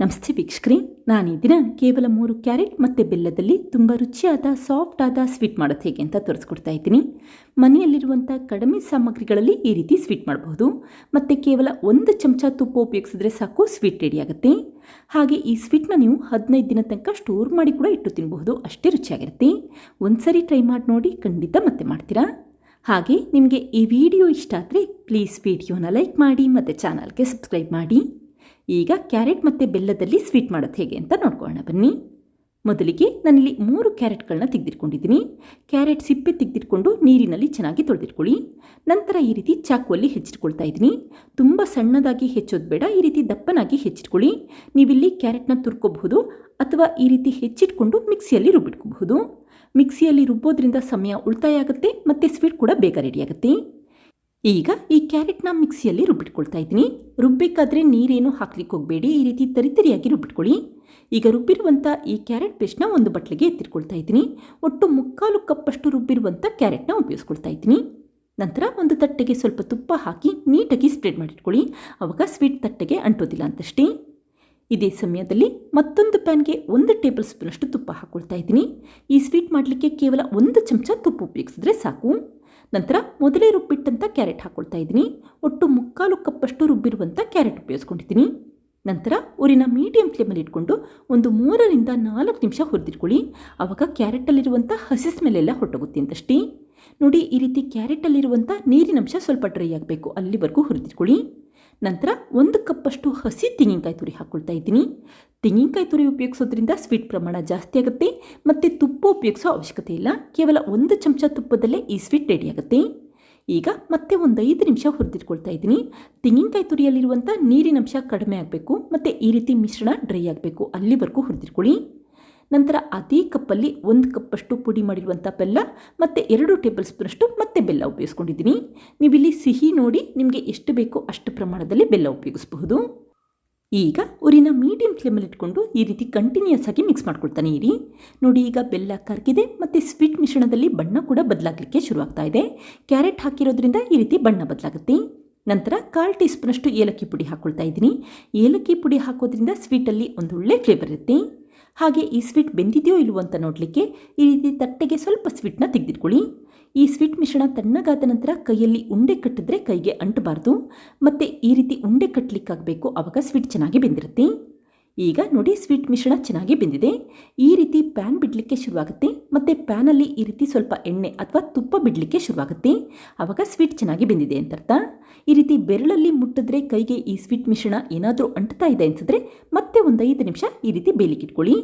ನಮಸ್ತೆ ವೀಕ್ಷಕರೇ, ನಾನು ಈ ದಿನ ಕೇವಲ 3 ಕ್ಯಾರೆಟ್ ಮತ್ತು ಬೆಲ್ಲದಲ್ಲಿ ತುಂಬ ರುಚಿಯಾದ ಸಾಫ್ಟ್ ಆದ ಸ್ವೀಟ್ ಮಾಡೋದು ಹೇಗೆ ಅಂತ ತೋರಿಸ್ಕೊಡ್ತಾ ಇದ್ದೀನಿ. ಮನೆಯಲ್ಲಿರುವಂಥ ಕಡಿಮೆ ಸಾಮಗ್ರಿಗಳಲ್ಲಿ ಈ ರೀತಿ ಸ್ವೀಟ್ ಮಾಡಬಹುದು. ಮತ್ತು ಕೇವಲ 1 ಚಮಚ ತುಪ್ಪ ಉಪಯೋಗಿಸಿದ್ರೆ ಸಾಕು, ಸ್ವೀಟ್ ರೆಡಿ ಆಗುತ್ತೆ. ಹಾಗೆ ಈ ಸ್ವೀಟ್ನ ನೀವು 15 ದಿನ ತನಕ ಸ್ಟೋರ್ ಮಾಡಿ ಕೂಡ ಇಟ್ಟು ತಿನ್ನಬಹುದು, ಅಷ್ಟೇ ರುಚಿಯಾಗಿರುತ್ತೆ. ಒಂದ್ಸರಿ ಟ್ರೈ ಮಾಡಿ ನೋಡಿ, ಖಂಡಿತ ಮತ್ತೆ ಮಾಡ್ತೀರಾ. ಹಾಗೆ ನಿಮಗೆ ಈ ವಿಡಿಯೋ ಇಷ್ಟ ಆದರೆ ಪ್ಲೀಸ್ ವಿಡಿಯೋನ ಲೈಕ್ ಮಾಡಿ ಮತ್ತು ಚಾನಲ್ಗೆ ಸಬ್ಸ್ಕ್ರೈಬ್ ಮಾಡಿ. ಈಗ ಕ್ಯಾರೆಟ್ ಮತ್ತು ಬೆಲ್ಲದಲ್ಲಿ ಸ್ವೀಟ್ ಮಾಡೋದು ಹೇಗೆ ಅಂತ ನೋಡ್ಕೊಳ್ಳೋಣ ಬನ್ನಿ. ಮೊದಲಿಗೆ ನಾನಿಲ್ಲಿ 3 ಕ್ಯಾರೆಟ್ಗಳನ್ನ ತೆಗೆದಿಟ್ಕೊಂಡಿದ್ದೀನಿ. ಕ್ಯಾರೆಟ್ ಸಿಪ್ಪೆ ತೆಗೆದಿಟ್ಕೊಂಡು ನೀರಿನಲ್ಲಿ ಚೆನ್ನಾಗಿ ತೊಳೆದಿಟ್ಕೊಳ್ಳಿ. ನಂತರ ಈ ರೀತಿ ಚಾಕುವಲ್ಲಿ ಹೆಚ್ಚಿಟ್ಕೊಳ್ತಾ ಇದ್ದೀನಿ. ತುಂಬ ಸಣ್ಣದಾಗಿ ಹೆಚ್ಚೋದು ಬೇಡ, ಈ ರೀತಿ ದಪ್ಪನಾಗಿ ಹೆಚ್ಚಿಟ್ಕೊಳ್ಳಿ. ನೀವಿಲ್ಲಿ ಕ್ಯಾರೆಟ್ನ ತುರ್ಕೋಬಹುದು ಅಥವಾ ಈ ರೀತಿ ಹೆಚ್ಚಿಟ್ಕೊಂಡು ಮಿಕ್ಸಿಯಲ್ಲಿ ರುಬ್ಬಿಟ್ಕೋಬಹುದು. ಮಿಕ್ಸಿಯಲ್ಲಿ ರುಬ್ಬೋದ್ರಿಂದ ಸಮಯ ಉಳಿತಾಯ ಆಗುತ್ತೆ ಮತ್ತು ಸ್ವೀಟ್ ಕೂಡ ಬೇಗ ರೆಡಿಯಾಗುತ್ತೆ. ಈಗ ಈ ಕ್ಯಾರೆಟ್ನ ಮಿಕ್ಸಿಯಲ್ಲಿ ರುಬ್ಬಿಟ್ಕೊಳ್ತಾ ಇದ್ದೀನಿ. ರುಬ್ಬಬೇಕಾದ್ರೆ ನೀರೇನು ಹಾಕ್ಲಿಕ್ಕೆ ಹೋಗಬೇಡಿ, ಈ ರೀತಿ ತರಿತರಿಯಾಗಿ ರುಬ್ಬಿಟ್ಕೊಳ್ಳಿ. ಈಗ ರುಬ್ಬಿರುವಂಥ ಈ ಕ್ಯಾರೆಟ್ ಪೇಸ್ಟ್ನ ಒಂದು ಬಟ್ಲಿಗೆ ಎತ್ತಿಟ್ಕೊಳ್ತಾ ಇದ್ದೀನಿ. ಒಟ್ಟು 3/4 ಕಪ್ಪಷ್ಟು ರುಬ್ಬಿರುವಂಥ ಕ್ಯಾರೆಟ್ನ ಉಪಯೋಗಿಸ್ಕೊಳ್ತಾ ಇದ್ದೀನಿ. ನಂತರ ಒಂದು ತಟ್ಟೆಗೆ ಸ್ವಲ್ಪ ತುಪ್ಪ ಹಾಕಿ ನೀಟಾಗಿ ಸ್ಪ್ರೆಡ್ ಮಾಡಿಟ್ಕೊಳ್ಳಿ, ಆವಾಗ ಸ್ವೀಟ್ ತಟ್ಟೆಗೆ ಅಂಟೋದಿಲ್ಲ ಅಂತಷ್ಟೇ. ಇದೇ ಸಮಯದಲ್ಲಿ ಮತ್ತೊಂದು ಪ್ಯಾನ್ಗೆ 1 ಟೇಬಲ್ ಸ್ಪೂನಷ್ಟು ತುಪ್ಪ ಹಾಕ್ಕೊಳ್ತಾ ಇದ್ದೀನಿ. ಈ ಸ್ವೀಟ್ ಮಾಡಲಿಕ್ಕೆ ಕೇವಲ 1 ಚಮಚ ತುಪ್ಪ ಉಪಯೋಗಿಸಿದ್ರೆ ಸಾಕು. ನಂತರ ಮೊದಲೇ ರುಬ್ಬಿಟ್ಟಂಥ ಕ್ಯಾರೆಟ್ ಹಾಕ್ಕೊಳ್ತಾ ಇದ್ದೀನಿ. ಒಟ್ಟು 3/4 ಕಪ್ಪಷ್ಟು ರುಬ್ಬಿರುವಂಥ ಕ್ಯಾರೆಟ್ ಉಪಯೋಗಿಸ್ಕೊಂಡಿದ್ದೀನಿ. ನಂತರ ಊರಿನ ಮೀಡಿಯಂ ಫ್ಲೇಮಲ್ಲಿ ಇಟ್ಕೊಂಡು ಒಂದು 3 ರಿಂದ 4 ನಿಮಿಷ ಹುರಿದಿಟ್ಕೊಳ್ಳಿ, ಆವಾಗ ಕ್ಯಾರೆಟಲ್ಲಿರುವಂಥ ಹಸಿ ಸ್ಮೆಲ್ಲೆಲ್ಲ ಹೊರಟೋಗುತ್ತೆ ಅಂತಷ್ಟೇ. ನೋಡಿ, ಈ ರೀತಿ ಕ್ಯಾರೆಟಲ್ಲಿರುವಂಥ ನೀರಿನಂಶ ಸ್ವಲ್ಪ ಡ್ರೈ ಆಗಬೇಕು, ಅಲ್ಲಿವರೆಗೂ ಹುರಿದಿಟ್ಕೊಳ್ಳಿ. ನಂತರ 1 ಕಪ್ಪಷ್ಟು ಹಸಿ ತೆಂಗಿನಕಾಯಿ ತುರಿ ಹಾಕ್ಕೊಳ್ತಾ ಇದ್ದೀನಿ. ತೆಂಗಿನಕಾಯಿ ತುರಿ ಉಪಯೋಗಿಸೋದ್ರಿಂದ ಸ್ವೀಟ್ ಪ್ರಮಾಣ ಜಾಸ್ತಿ ಆಗುತ್ತೆ ಮತ್ತು ತುಪ್ಪ ಉಪಯೋಗಿಸೋ ಅವಶ್ಯಕತೆ ಇಲ್ಲ. ಕೇವಲ 1 ಚಮಚ ತುಪ್ಪದಲ್ಲೇ ಈ ಸ್ವೀಟ್ ರೆಡಿ ಆಗುತ್ತೆ. ಈಗ ಮತ್ತೆ ಒಂದು 5 ನಿಮಿಷ ಹುರಿದಿಟ್ಕೊಳ್ತಾ ಇದ್ದೀನಿ. ತೆಂಗಿನಕಾಯಿ ತುರಿಯಲ್ಲಿರುವಂಥ ನೀರಿನಂಶ ಕಡಿಮೆ ಆಗಬೇಕು ಮತ್ತು ಈ ರೀತಿ ಮಿಶ್ರಣ ಡ್ರೈ ಆಗಬೇಕು, ಅಲ್ಲಿವರೆಗೂ ಹುರಿದಿಟ್ಕೊಳ್ಳಿ. ನಂತರ ಅದೇ ಕಪ್ಪಲ್ಲಿ 1 ಕಪ್ಪಷ್ಟು ಪುಡಿ ಮಾಡಿರುವಂಥ ಬೆಲ್ಲ ಮತ್ತು 2 ಟೇಬಲ್ ಸ್ಪೂನಷ್ಟು ಮತ್ತೆ ಬೆಲ್ಲ ಉಪಯೋಗಿಸ್ಕೊಂಡಿದ್ದೀನಿ. ನೀವಿಲ್ಲಿ ಸಿಹಿ ನೋಡಿ ನಿಮಗೆ ಎಷ್ಟು ಬೇಕೋ ಅಷ್ಟು ಪ್ರಮಾಣದಲ್ಲಿ ಬೆಲ್ಲ ಉಪಯೋಗಿಸಬಹುದು. ಈಗ ಊರಿನ ಮೀಡಿಯಂ ಫ್ಲೇಮಲ್ಲಿ ಇಟ್ಕೊಂಡು ಈ ರೀತಿ ಕಂಟಿನ್ಯೂಸ್ ಆಗಿ ಮಿಕ್ಸ್ ಮಾಡ್ಕೊಳ್ತಾನೆ ಇರಿ. ನೋಡಿ, ಈಗ ಬೆಲ್ಲ ಕರಗಿದೆ ಮತ್ತು ಸ್ವೀಟ್ ಮಿಶ್ರಣದಲ್ಲಿ ಬಣ್ಣ ಕೂಡ ಬದಲಾಗಲಿಕ್ಕೆ ಶುರುವಾಗ್ತಾ ಇದೆ. ಕ್ಯಾರೆಟ್ ಹಾಕಿರೋದ್ರಿಂದ ಈ ರೀತಿ ಬಣ್ಣ ಬದಲಾಗುತ್ತೆ. ನಂತರ 1/4 ಟೀ ಸ್ಪೂನಷ್ಟು ಏಲಕ್ಕಿ ಪುಡಿ ಹಾಕ್ಕೊಳ್ತಾ ಇದ್ದೀನಿ. ಏಲಕ್ಕಿ ಪುಡಿ ಹಾಕೋದ್ರಿಂದ ಸ್ವೀಟಲ್ಲಿ ಒಂದು ಒಳ್ಳೆ ಫ್ಲೇವರ್ ಇರುತ್ತೆ. ಹಾಗೆ ಈ ಸ್ವೀಟ್ ಬೆಂದಿದೆಯೋ ಇಲ್ವೋ ಅಂತ ನೋಡಲಿಕ್ಕೆ ಈ ರೀತಿ ತಟ್ಟೆಗೆ ಸ್ವಲ್ಪ ಸ್ವೀಟ್ನ ತೆಗೆದಿಟ್ಕೊಳ್ಳಿ. ಈ ಸ್ವೀಟ್ ಮಿಶ್ರಣ ತಣ್ಣಗಾದ ನಂತರ ಕೈಯಲ್ಲಿ ಉಂಡೆ ಕಟ್ಟಿದ್ರೆ ಕೈಗೆ ಅಂಟಬಾರ್ದು ಮತ್ತು ಈ ರೀತಿ ಉಂಡೆ ಕಟ್ಟಲಿಕ್ಕಾಗಬೇಕು, ಆವಾಗ ಸ್ವೀಟ್ ಚೆನ್ನಾಗಿ ಬೆಂದಿರುತ್ತೆ. ಈಗ ನೋಡಿ, ಸ್ವೀಟ್ ಮಿಶ್ರಣ ಚೆನ್ನಾಗಿ ಬೆಂದಿದೆ. ಈ ರೀತಿ ಪ್ಯಾನ್ ಬಿಡಲಿಕ್ಕೆ ಶುರುವಾಗುತ್ತೆ ಮತ್ತು ಪ್ಯಾನಲ್ಲಿ ಈ ರೀತಿ ಸ್ವಲ್ಪ ಎಣ್ಣೆ ಅಥವಾ ತುಪ್ಪ ಬಿಡಲಿಕ್ಕೆ ಶುರುವಾಗುತ್ತೆ, ಆವಾಗ ಸ್ವೀಟ್ ಚೆನ್ನಾಗಿ ಬೆಂದಿದೆ ಅಂತ ಅರ್ಥ. ಈ ರೀತಿ ಬೆರಳಲ್ಲಿ ಮುಟ್ಟಿದ್ರೆ ಕೈಗೆ ಈ ಸ್ವೀಟ್ ಮಿಶ್ರಣ ಏನಾದರೂ ಅಂಟ್ತಾ ಇದೆ ಅನಿಸಿದ್ರೆ ಮತ್ತೆ ಒಂದು 5 ನಿಮಿಷ ಈ ರೀತಿ ಬೇಯಲಿಕ್ಕೆ ಇಟ್ಕೊಳ್ಳಿ.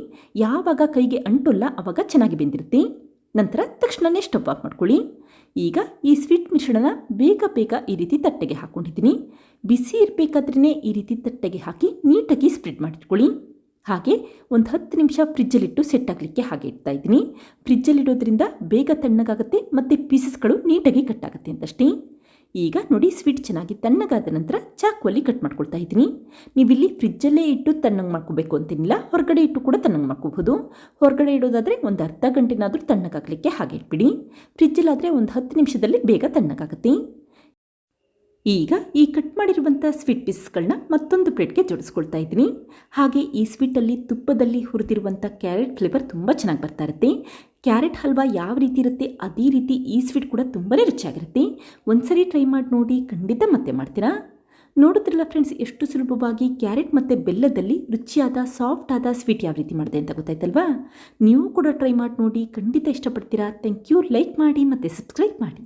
ಯಾವಾಗ ಕೈಗೆ ಅಂಟೋಲ್ಲ ಆವಾಗ ಚೆನ್ನಾಗಿ ಬೆಂದಿರುತ್ತೆ. ನಂತರ ತಕ್ಷಣವೇ ಸ್ಟವ್ ಆಫ್ ಮಾಡ್ಕೊಳ್ಳಿ. ಈಗ ಈ ಸ್ವೀಟ್ ಮಿಶ್ರಣನ ಬೇಗ ಈ ರೀತಿ ತಟ್ಟೆಗೆ ಹಾಕ್ಕೊಂಡಿದ್ದೀನಿ. ಬಿಸಿ ಇರಬೇಕಾದ್ರೇ ಈ ರೀತಿ ತಟ್ಟೆಗೆ ಹಾಕಿ ನೀಟಾಗಿ ಸ್ಪ್ರೆಡ್ ಮಾಡಿಟ್ಕೊಳ್ಳಿ. ಹಾಗೆ ಒಂದು 10 ನಿಮಿಷ ಫ್ರಿಜ್ಜಲ್ಲಿಟ್ಟು ಸೆಟ್ ಆಗಲಿಕ್ಕೆ ಹಾಗೆ ಇಡ್ತಾ ಇದ್ದೀನಿ. ಫ್ರಿಜ್ಜಲ್ಲಿಡೋದ್ರಿಂದ ಬೇಗ ತಣ್ಣಗಾಗುತ್ತೆ ಮತ್ತು ಪೀಸಸ್ಗಳು ನೀಟಾಗಿ ಕಟ್ಟಾಗುತ್ತೆ ಅಂತಷ್ಟೇ. ಈಗ ನೋಡಿ, ಸ್ವೀಟ್ ಚೆನ್ನಾಗಿ ತಣ್ಣಗಾದ ನಂತರ ಚಾಕುವಲ್ಲಿ ಕಟ್ ಮಾಡ್ಕೊಳ್ತಾ ಇದ್ದೀನಿ. ನೀವಿಲ್ಲಿ ಫ್ರಿಜ್ಜಲ್ಲೇ ಇಟ್ಟು ತಣ್ಣಗೆ ಮಾಡ್ಕೋಬೇಕು ಅಂತೇನಿಲ್ಲ, ಹೊರಗಡೆ ಇಟ್ಟು ಕೂಡ ತಣ್ಣಗೆ ಮಾಡ್ಕೋಬಹುದು. ಹೊರಗಡೆ ಇಡೋದಾದರೆ ಒಂದು ಅರ್ಧ ಗಂಟೆನಾದರೂ ತಣ್ಣಗಾಗಲಿಕ್ಕೆ ಹಾಗೆ ಇಟ್ಬಿಡಿ. ಫ್ರಿಜ್ಜಲ್ಲಾದರೆ ಒಂದು 10 ನಿಮಿಷದಲ್ಲಿ ಬೇಗ ತಣ್ಣಗಾಗುತ್ತೆ. ಈಗ ಈ ಕಟ್ ಮಾಡಿರುವಂಥ ಸ್ವೀಟ್ ಪೀಸಸ್ಗಳನ್ನ ಮತ್ತೊಂದು ಪ್ಲೇಟ್ಗೆ ಜೋಡಿಸ್ಕೊಳ್ತಾ ಇದ್ದೀನಿ. ಹಾಗೆ ಈ ಸ್ವೀಟಲ್ಲಿ ತುಪ್ಪದಲ್ಲಿ ಹುರಿದಿರುವಂಥ ಕ್ಯಾರೆಟ್ ಫ್ಲೇವರ್ ತುಂಬ ಚೆನ್ನಾಗಿ ಬರ್ತಾ ಇರುತ್ತೆ. ಕ್ಯಾರೆಟ್ ಹಲ್ವಾ ಯಾವ ರೀತಿ ಇರುತ್ತೆ ಅದೇ ರೀತಿ ಈ ಸ್ವೀಟ್ ಕೂಡ ತುಂಬಾ ರುಚಿಯಾಗಿರುತ್ತೆ. ಒಂದ್ಸರಿ ಟ್ರೈ ಮಾಡಿ ನೋಡಿ, ಖಂಡಿತ ಮತ್ತೆ ಮಾಡ್ತೀರಾ. ನೋಡುತ್ತಿರಲ್ಲ ಫ್ರೆಂಡ್ಸ್, ಎಷ್ಟು ಸುಲಭವಾಗಿ ಕ್ಯಾರೆಟ್ ಮತ್ತು ಬೆಲ್ಲದಲ್ಲಿ ರುಚಿಯಾದ ಸಾಫ್ಟ್ ಆದ ಸ್ವೀಟ್ ಯಾವ ರೀತಿ ಮಾಡಿದೆ ಅಂತ ಗೊತ್ತಾಯ್ತಲ್ವಾ. ನೀವು ಕೂಡ ಟ್ರೈ ಮಾಡಿ ನೋಡಿ, ಖಂಡಿತ ಇಷ್ಟಪಡ್ತೀರಾ. Thank you. ಲೈಕ್ ಮಾಡಿ ಮತ್ತು ಸಬ್ಸ್ಕ್ರೈಬ್ ಮಾಡಿ.